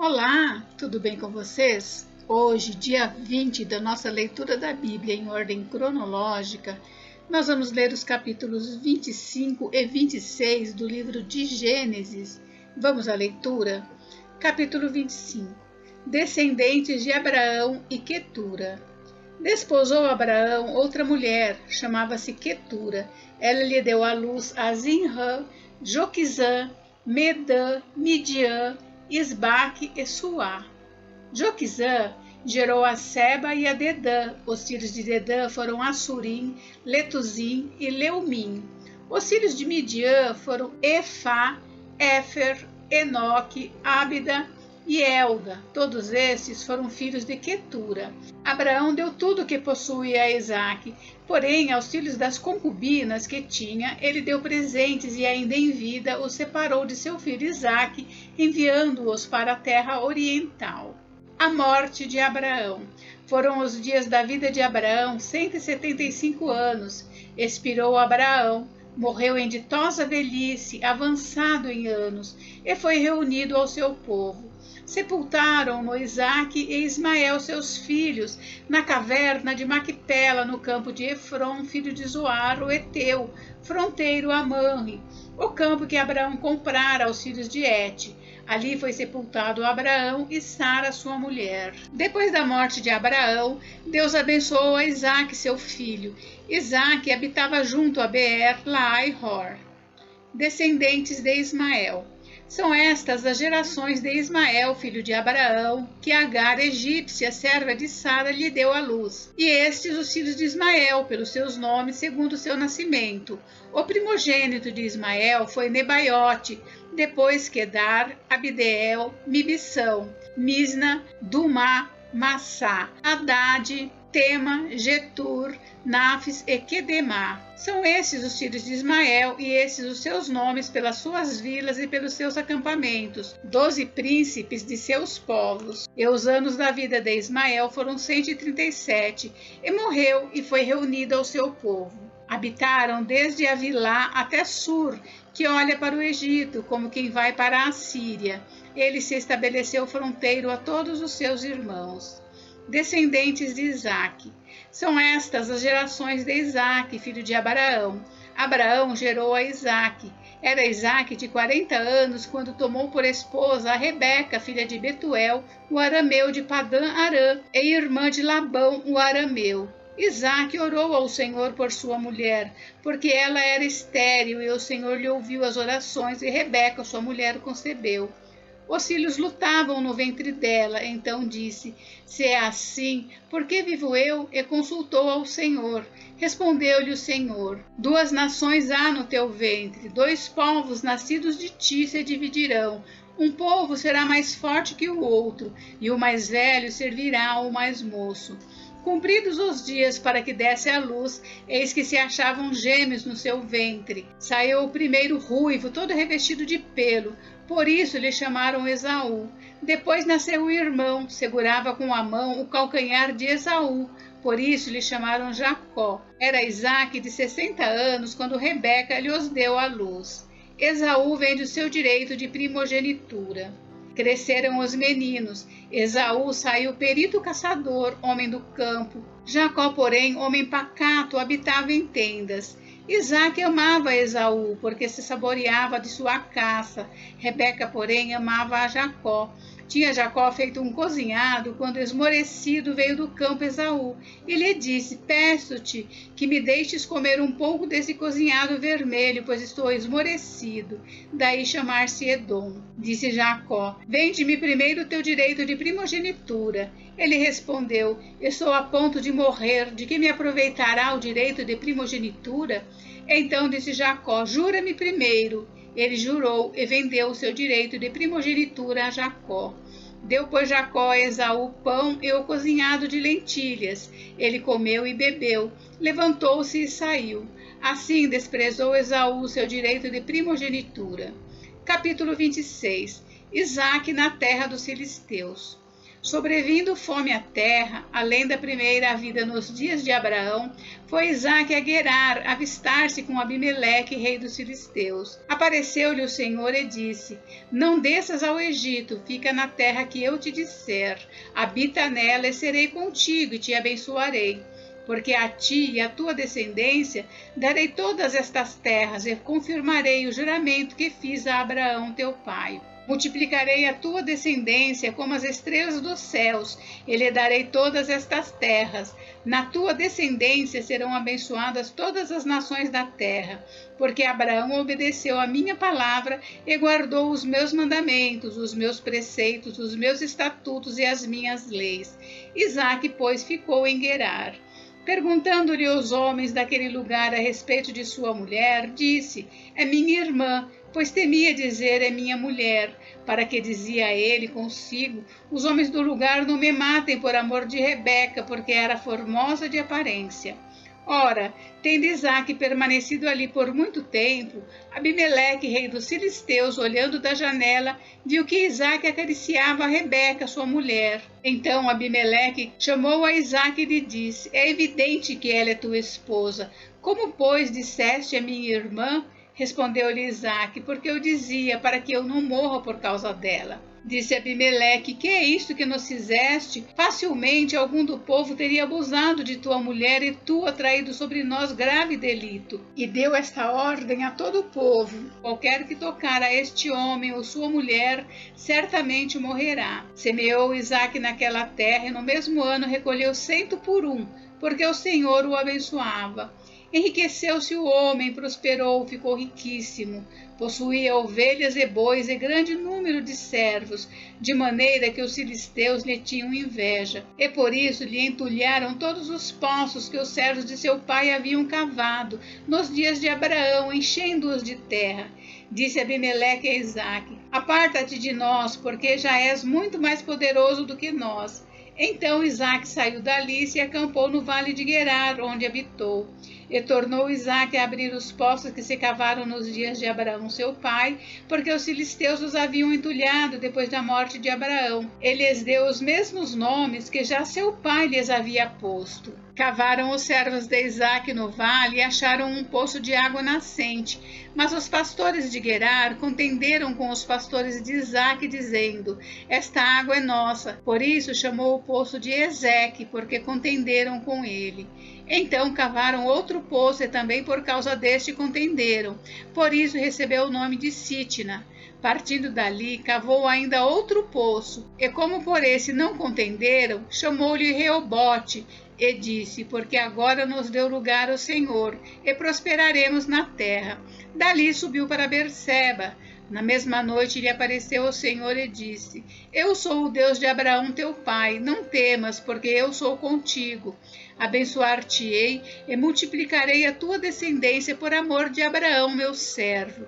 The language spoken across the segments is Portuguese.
Olá, tudo bem com vocês? Hoje, dia 20 da nossa leitura da Bíblia em ordem cronológica, nós vamos ler os capítulos 25 e 26 do livro de Gênesis. Vamos à leitura? Capítulo 25. Descendentes de Abraão e Quetura. Desposou Abraão outra mulher, chamava-se Quetura. Ela lhe deu à luz a Zinrã, Joquizã, Medã, Midian, Isbaque e Suá. Joquizã gerou a Seba e a Dedã. Os filhos de Dedã foram Assurim, Letuzim e Leumim. Os filhos de Midian foram Efá, Éfer, Enoque, Ábida e Elda. Todos estes foram filhos de Quetura. Abraão deu tudo o que possuía a Isaque, porém aos filhos das concubinas que tinha, ele deu presentes e ainda em vida os separou de seu filho Isaque, enviando-os para a terra oriental. A morte de Abraão. Foram os dias da vida de Abraão 175 anos. Expirou Abraão, morreu em ditosa velhice, avançado em anos, e foi reunido ao seu povo. Sepultaram-no Isaque e Ismael, seus filhos, na caverna de Maquipela, no campo de Efron, filho de Zoar, o Eteu, fronteiro a Manre, o campo que Abraão comprara aos filhos de Et. Ali foi sepultado Abraão e Sara, sua mulher. Depois da morte de Abraão, Deus abençoou a Isaque, seu filho. Isaque habitava junto a Beer, Laai, Hor. Descendentes de Ismael. São estas as gerações de Ismael, filho de Abraão, que Agar, egípcia, serva de Sara, lhe deu à luz. E estes os filhos de Ismael, pelos seus nomes, segundo o seu nascimento. O primogênito de Ismael foi Nebaiote, depois Quedar, Abdeel, Mibição, Misna, Dumá, Massá, Haddad, Tema, Getur, Nafis e Quedemá. São esses os filhos de Ismael, e esses os seus nomes pelas suas vilas e pelos seus acampamentos, 12 príncipes de seus povos. E os anos da vida de Ismael foram 137, e morreu e foi reunido ao seu povo. Habitaram desde Avilá até Sur, que olha para o Egito, como quem vai para a Assíria. Ele se estabeleceu fronteiro a todos os seus irmãos. Descendentes de Isaque. São estas as gerações de Isaque, filho de Abraão. Abraão gerou a Isaque. Era Isaque de 40 anos quando tomou por esposa a Rebeca, filha de Betuel, o arameu de Padã-Arã, e irmã de Labão, o arameu. Isaque orou ao Senhor por sua mulher, porque ela era estéril, e o Senhor lhe ouviu as orações, e Rebeca, sua mulher, concebeu. Os filhos lutavam no ventre dela, então disse: se é assim, por que vivo eu? E consultou ao Senhor. Respondeu-lhe o Senhor: 2 nações há no teu ventre, 2 povos nascidos de ti se dividirão. Um povo será mais forte que o outro, e o mais velho servirá ao mais moço. Cumpridos os dias para que desse à luz, eis que se achavam gêmeos no seu ventre. Saiu o primeiro ruivo, todo revestido de pelo, por isso lhe chamaram Esaú. Depois nasceu o irmão, segurava com a mão o calcanhar de Esaú, por isso lhe chamaram Jacó. Era Isaque de 60 anos quando Rebeca lhe os deu à luz. Esaú vende o seu direito de primogenitura. Cresceram os meninos. Esaú saiu perito caçador, homem do campo. Jacó, porém, homem pacato, habitava em tendas. Isaque amava Esaú, porque se saboreava de sua caça. Rebeca, porém, amava a Jacó. Tinha Jacó feito um cozinhado, quando esmorecido veio do campo Esaú, e lhe disse: peço-te que me deixes comer um pouco desse cozinhado vermelho, pois estou esmorecido. Daí chamar-se Edom. Disse Jacó: vende-me primeiro o teu direito de primogenitura. Ele respondeu: estou a ponto de morrer, de que me aproveitará o direito de primogenitura? Então disse Jacó: jura-me primeiro. Ele jurou e vendeu o seu direito de primogenitura a Jacó. Deu, pois, Jacó a Esaú pão e o cozinhado de lentilhas. Ele comeu e bebeu, levantou-se e saiu. Assim desprezou Esaú seu direito de primogenitura. Capítulo 26. Isaque na terra dos filisteus. Sobrevindo fome à terra, além da primeira vida nos dias de Abraão, foi Isaque a Gerar avistar-se com Abimeleque, rei dos filisteus. Apareceu-lhe o Senhor e disse: Não desças ao Egito, fica na terra que eu te disser. Habita nela e serei contigo e te abençoarei. Porque a ti e à tua descendência darei todas estas terras e confirmarei o juramento que fiz a Abraão teu pai. Multiplicarei a tua descendência como as estrelas dos céus, e lhe darei todas estas terras. Na tua descendência serão abençoadas todas as nações da terra, porque Abraão obedeceu a minha palavra e guardou os meus mandamentos, os meus preceitos, os meus estatutos e as minhas leis. Isaque, pois, ficou em Gerar. Perguntando-lhe os homens daquele lugar a respeito de sua mulher, disse: É minha irmã, pois temia dizer: é minha mulher, para que dizia ele consigo: os homens do lugar não me matem por amor de Rebeca, porque era formosa de aparência. Ora, tendo Isaque permanecido ali por muito tempo, Abimeleque, rei dos filisteus, olhando da janela, viu que Isaque acariciava a Rebeca, sua mulher. Então Abimeleque chamou a Isaque e lhe disse: É evidente que ela é tua esposa. Como, pois, disseste a minha irmã? Respondeu-lhe Isaque: Porque eu dizia, para que eu não morra por causa dela. Disse Abimeleque: Que é isto que nos fizeste? Facilmente algum do povo teria abusado de tua mulher e tu atraído sobre nós grave delito. E deu esta ordem a todo o povo: qualquer que tocar a este homem ou sua mulher, certamente morrerá. Semeou Isaque naquela terra e no mesmo ano recolheu 100 por 1, porque o Senhor o abençoava. Enriqueceu-se o homem, prosperou, ficou riquíssimo. Possuía ovelhas e bois e grande número de servos, de maneira que os filisteus lhe tinham inveja. E por isso lhe entulharam todos os poços que os servos de seu pai haviam cavado nos dias de Abraão, enchendo-os de terra. Disse Abimeleque a Isaque: Aparta-te de nós, porque já és muito mais poderoso do que nós. Então Isaque saiu dali e se acampou no vale de Gerar, onde habitou. E tornou Isaque a abrir os poços que se cavaram nos dias de Abraão seu pai, porque os filisteus os haviam entulhado depois da morte de Abraão. Ele lhes deu os mesmos nomes que já seu pai lhes havia posto. Cavaram os servos de Isaque no vale e acharam um poço de água nascente. Mas os pastores de Gerar contenderam com os pastores de Isaque, dizendo: Esta água é nossa. Por isso chamou o poço de Ezeque, porque contenderam com ele. Então cavaram outro poço e também por causa deste contenderam. Por isso recebeu o nome de Sitna. Partindo dali, cavou ainda outro poço, e como por esse não contenderam, chamou-lhe Reobote, e disse: Porque agora nos deu lugar o Senhor, e prosperaremos na terra. Dali subiu para Berseba. Na mesma noite lhe apareceu o Senhor e disse: Eu sou o Deus de Abraão teu pai, não temas, porque eu sou contigo. Abençoar-te-ei e multiplicarei a tua descendência por amor de Abraão meu servo.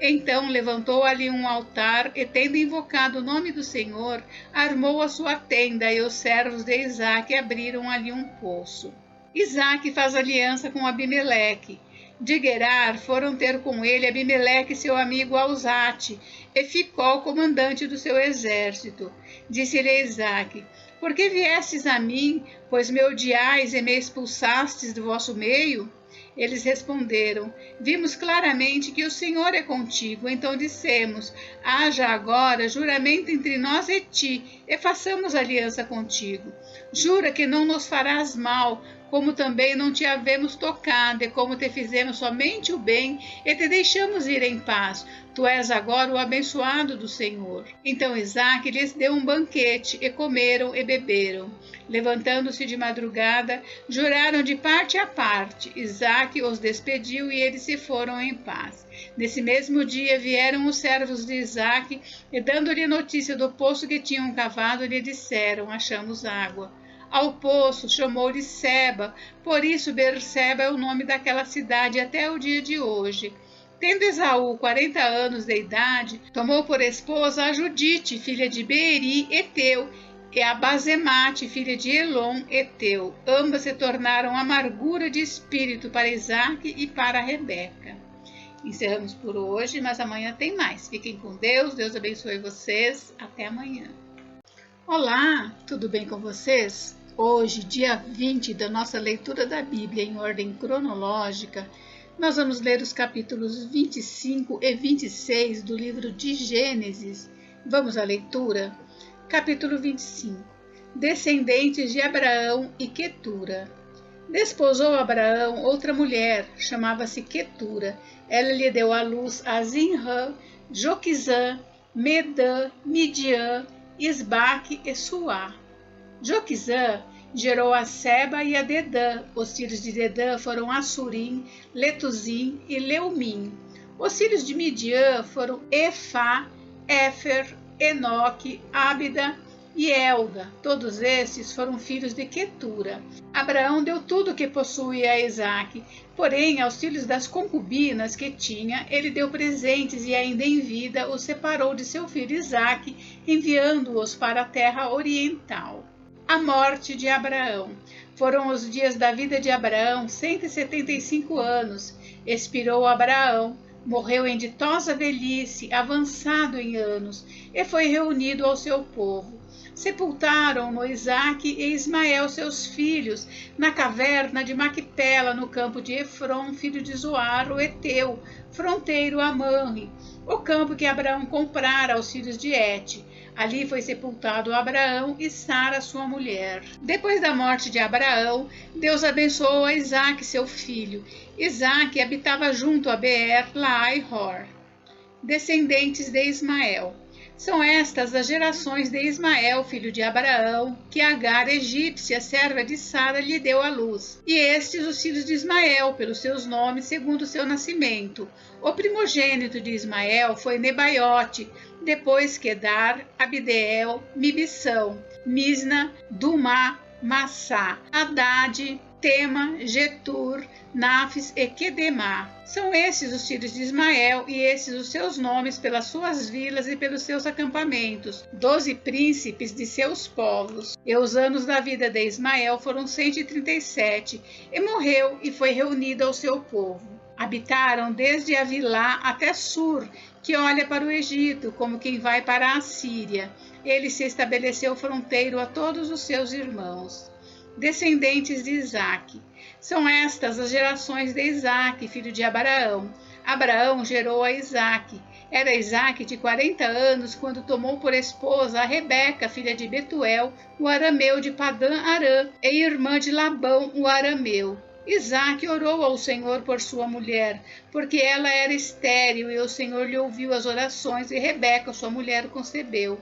Então levantou ali um altar e, tendo invocado o nome do Senhor, armou a sua tenda, e os servos de Isaque abriram ali um poço. Isaque faz aliança com Abimeleque. De Gerar foram ter com ele Abimeleque seu amigo Alzate, e Ficol, comandante do seu exército. Disse-lhe Isaque: Por que viestes a mim, pois me odiais e me expulsastes do vosso meio? Eles responderam: Vimos claramente que o Senhor é contigo. Então dissemos: Haja agora juramento entre nós e ti, e façamos aliança contigo. Jura que não nos farás mal, como também não te havemos tocado, e como te fizemos somente o bem, e te deixamos ir em paz. Tu és agora o abençoado do Senhor. Então Isaque lhes deu um banquete, e comeram e beberam. Levantando-se de madrugada, juraram de parte a parte. Isaque os despediu, e eles se foram em paz. Nesse mesmo dia vieram os servos de Isaque, e dando-lhe notícia do poço que tinham cavado, lhe disseram: Achamos água. Ao poço chamou-lhe Seba, por isso Berseba é o nome daquela cidade até o dia de hoje. Tendo Esaú 40 anos de idade, tomou por esposa a Judite, filha de Beeri, Eteu, e a Basemate, filha de Elon, Eteu. Ambas se tornaram amargura de espírito para Isaque e para Rebeca. Encerramos por hoje, mas amanhã tem mais. Fiquem com Deus, Deus abençoe vocês. Até amanhã. Olá, tudo bem com vocês? Hoje, dia 20 da nossa leitura da Bíblia em ordem cronológica, nós vamos ler os capítulos 25 e 26 do livro de Gênesis. Vamos à leitura? Capítulo 25. Descendentes de Abraão e Quetura. Desposou Abraão outra mulher, chamava-se Quetura. Ela lhe deu à luz a Zinrã, Joquizã, Medã, Midian, Isbaque e Suá. Joquizã gerou a Seba e a Dedã. Os filhos de Dedã foram Assurim, Letuzim e Leumim. Os filhos de Midian foram Efá, Éfer, Enoque, Ábida e Elda. Todos estes foram filhos de Quetura. Abraão deu tudo o que possuía a Isaque, porém aos filhos das concubinas que tinha, ele deu presentes e ainda em vida os separou de seu filho Isaque, enviando-os para a terra oriental. A morte de Abraão. Foram os dias da vida de Abraão 175 anos. Expirou Abraão, morreu em ditosa velhice, avançado em anos, e foi reunido ao seu povo. Sepultaram-no Isaque e Ismael, seus filhos, na caverna de Maquipela, no campo de Efron, filho de Zoar, o Eteu, fronteiro a Manre, o campo que Abraão comprara aos filhos de Et. Ali foi sepultado Abraão e Sara, sua mulher. Depois da morte de Abraão, Deus abençoou a Isaque, seu filho. Isaque habitava junto a Beer, Laai, Hor. Descendentes de Ismael. São estas as gerações de Ismael, filho de Abraão, que Agar, egípcia, serva de Sara, lhe deu à luz. E estes os filhos de Ismael, pelos seus nomes, segundo o seu nascimento. O primogênito de Ismael foi Nebaiote, depois Quedar, Abdeel, Mibissão, Misna, Dumá, Massá, Haddad, Tema, Getur, Nafis e Quedemá. São esses os filhos de Ismael, e esses os seus nomes pelas suas vilas e pelos seus acampamentos, 12 príncipes de seus povos. E os anos da vida de Ismael foram 137, e morreu e foi reunido ao seu povo. Habitaram desde Avilá até Sur, que olha para o Egito, como quem vai para a Assíria. Ele se estabeleceu fronteiro a todos os seus irmãos. Descendentes de Isaque. São estas as gerações de Isaque, filho de Abraão. Abraão gerou a Isaque. Era Isaque de 40 anos quando tomou por esposa a Rebeca, filha de Betuel, o arameu de Padã-Arã, e irmã de Labão, o arameu. Isaque orou ao Senhor por sua mulher, porque ela era estéril, e o Senhor lhe ouviu as orações, e Rebeca, sua mulher, concebeu.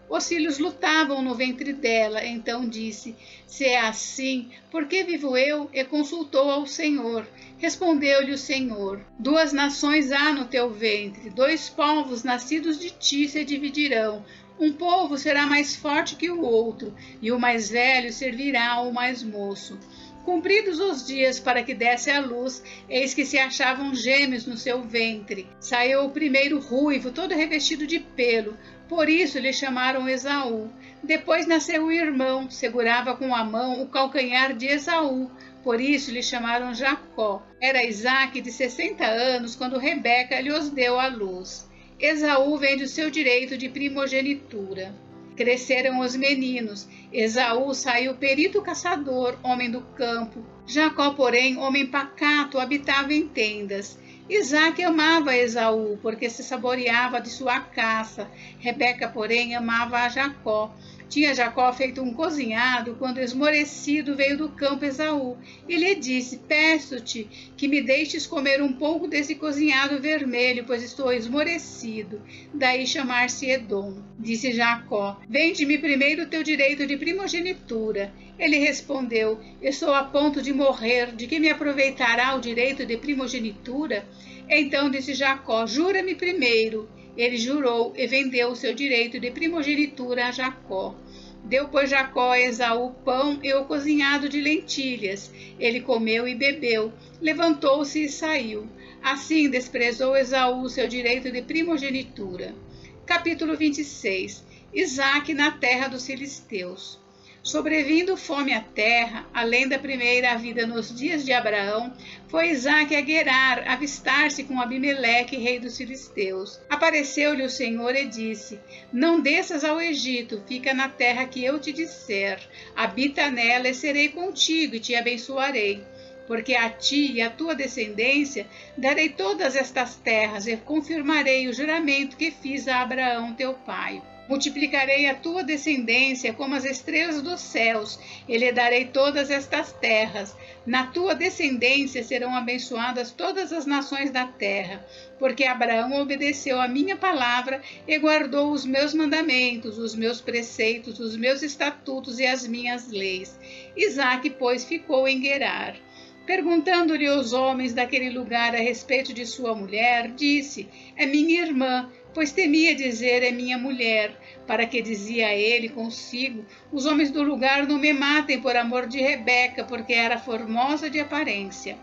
Os filhos lutavam no ventre dela, então disse: se é assim, por que vivo eu? E consultou ao Senhor. Respondeu-lhe o Senhor: 2 nações há no teu ventre, 2 povos nascidos de ti se dividirão. Um povo será mais forte que o outro, e o mais velho servirá ao mais moço. Cumpridos os dias para que desse à luz, eis que se achavam gêmeos no seu ventre. Saiu o primeiro ruivo, todo revestido de pelo, por isso lhe chamaram Esaú. Depois nasceu o irmão, segurava com a mão o calcanhar de Esaú, por isso lhe chamaram Jacó. Era Isaque de 60 anos quando Rebeca lhe os deu à luz. Esaú vende o seu direito de primogenitura. Cresceram os meninos. Esaú saiu perito caçador, homem do campo. Jacó, porém, homem pacato, habitava em tendas. Isaque amava Esaú, porque se saboreava de sua caça. Rebeca, porém, amava a Jacó. Tinha Jacó feito um cozinhado, quando esmorecido veio do campo Esaú, e lhe disse: peço-te que me deixes comer um pouco desse cozinhado vermelho, pois estou esmorecido. Daí chamar-se Edom. Disse Jacó: vende-me primeiro o teu direito de primogenitura. Ele respondeu: estou a ponto de morrer, de que me aproveitará o direito de primogenitura? Então disse Jacó: jura-me primeiro. Ele jurou e vendeu o seu direito de primogenitura a Jacó. Deu, pois, Jacó a Esaú pão e o cozinhado de lentilhas. Ele comeu e bebeu, levantou-se e saiu. Assim desprezou Esaú o seu direito de primogenitura. Capítulo 26. Isaque na terra dos filisteus. Sobrevindo fome à terra, além da primeira vida nos dias de Abraão, foi Isaque a Gerar avistar-se com Abimeleque, rei dos filisteus. Apareceu-lhe o Senhor e disse: Não desças ao Egito, fica na terra que eu te disser. Habita nela e serei contigo e te abençoarei. Porque a ti e à tua descendência darei todas estas terras e confirmarei o juramento que fiz a Abraão teu pai. Multiplicarei a tua descendência como as estrelas dos céus, e lhe darei todas estas terras. Na tua descendência serão abençoadas todas as nações da terra, porque Abraão obedeceu a minha palavra e guardou os meus mandamentos, os meus preceitos, os meus estatutos e as minhas leis. Isaque, pois, ficou em Gerar. Perguntando-lhe os homens daquele lugar a respeito de sua mulher, disse: É minha irmã, pois temia dizer: é minha mulher. Para que dizia ele consigo: os homens do lugar não me matem por amor de Rebeca, porque era formosa de aparência.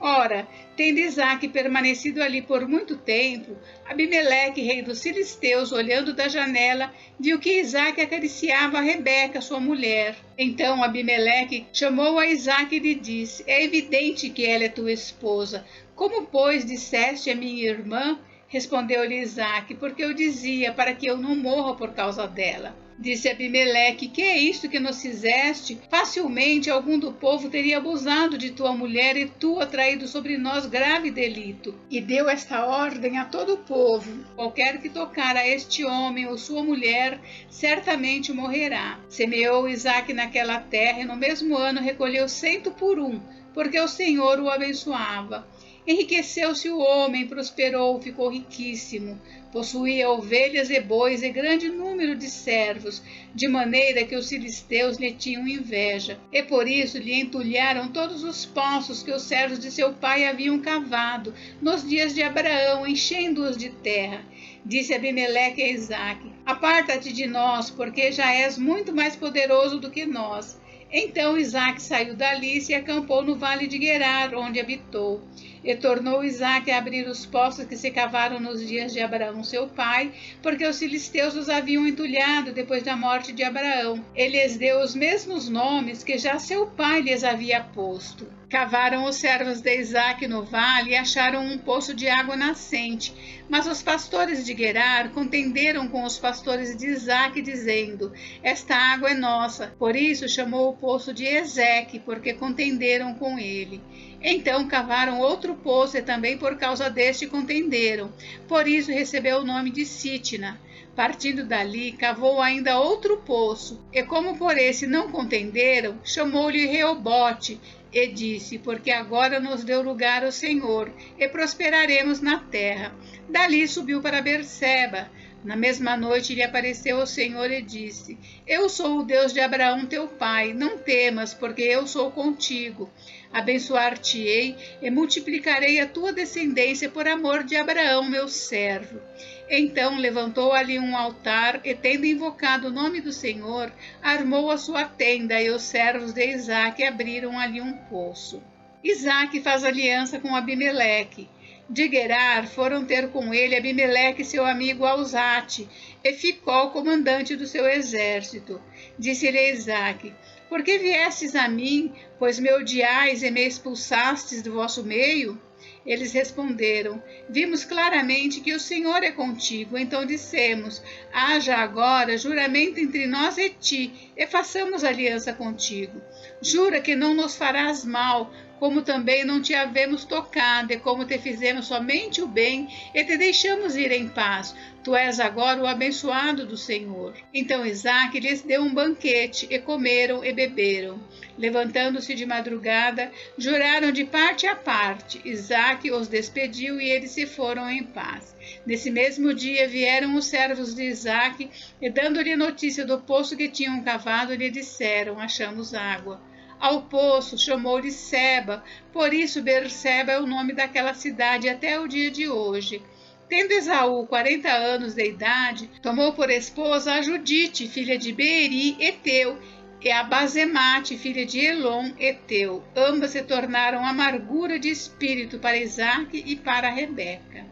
Ora, tendo Isaque permanecido ali por muito tempo, Abimeleque, rei dos filisteus, olhando da janela, viu que Isaque acariciava a Rebeca, sua mulher. Então Abimeleque chamou a Isaque e lhe disse: É evidente que ela é tua esposa. Como, pois, disseste a minha irmã? Respondeu-lhe Isaque: Porque eu dizia, para que eu não morra por causa dela. Disse Abimeleque: Que é isto que nos fizeste? Facilmente algum do povo teria abusado de tua mulher e tu atraído sobre nós grave delito. E deu esta ordem a todo o povo: qualquer que tocar a este homem ou sua mulher, certamente morrerá. Semeou Isaque naquela terra e no mesmo ano recolheu 100 por 1, porque o Senhor o abençoava. Enriqueceu-se o homem, prosperou, ficou riquíssimo. Possuía ovelhas e bois e grande número de servos, de maneira que os filisteus lhe tinham inveja. E por isso lhe entulharam todos os poços que os servos de seu pai haviam cavado nos dias de Abraão, enchendo-os de terra. Disse Abimeleque a Isaque: Aparta-te de nós, porque já és muito mais poderoso do que nós. Então Isaque saiu dali e se acampou no vale de Gerar, onde habitou. E tornou Isaque a abrir os poços que se cavaram nos dias de Abraão seu pai, porque os filisteus os haviam entulhado depois da morte de Abraão. Ele lhes deu os mesmos nomes que já seu pai lhes havia posto. Cavaram os servos de Isaque no vale e acharam um poço de água nascente. Mas os pastores de Gerar contenderam com os pastores de Isaque, dizendo: Esta água é nossa. Por isso chamou o poço de Ezeque, porque contenderam com ele. Então cavaram outro poço e também por causa deste contenderam. Por isso recebeu o nome de Sitna. Partindo dali, cavou ainda outro poço, e como por esse não contenderam, chamou-lhe Reobote, e disse: Porque agora nos deu lugar o Senhor, e prosperaremos na terra. Dali subiu para Berseba. Na mesma noite lhe apareceu o Senhor e disse: Eu sou o Deus de Abraão teu pai, não temas, porque eu sou contigo. Abençoar-te-ei e multiplicarei a tua descendência por amor de Abraão meu servo. Então levantou ali um altar e, tendo invocado o nome do Senhor, armou a sua tenda, e os servos de Isaque abriram ali um poço. Isaque faz aliança com Abimeleque. De Gerar foram ter com ele Abimeleque, seu amigo Alzate, e Ficol, comandante do seu exército. Disse-lhe Isaque: Por que viestes a mim, pois me odiais e me expulsastes do vosso meio? Eles responderam: Vimos claramente que o Senhor é contigo. Então dissemos: Haja agora juramento entre nós e ti, e façamos aliança contigo. Jura que não nos farás mal, como também não te havemos tocado, e como te fizemos somente o bem, e te deixamos ir em paz. Tu és agora o abençoado do Senhor. Então Isaque lhes deu um banquete, e comeram e beberam. Levantando-se de madrugada, juraram de parte a parte. Isaque os despediu, e eles se foram em paz. Nesse mesmo dia vieram os servos de Isaque, e dando-lhe notícia do poço que tinham cavado, lhe disseram: Achamos água. Ao poço chamou-lhe Seba, por isso Berseba é o nome daquela cidade até o dia de hoje. Tendo Esaú 40 anos de idade, tomou por esposa a Judite, filha de Beeri, Eteu, e a Basemate, filha de Elon, Eteu. Ambas se tornaram amargura de espírito para Isaque e para Rebeca.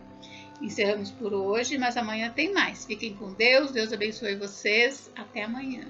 Encerramos por hoje, mas amanhã tem mais. Fiquem com Deus, Deus abençoe vocês. Até amanhã.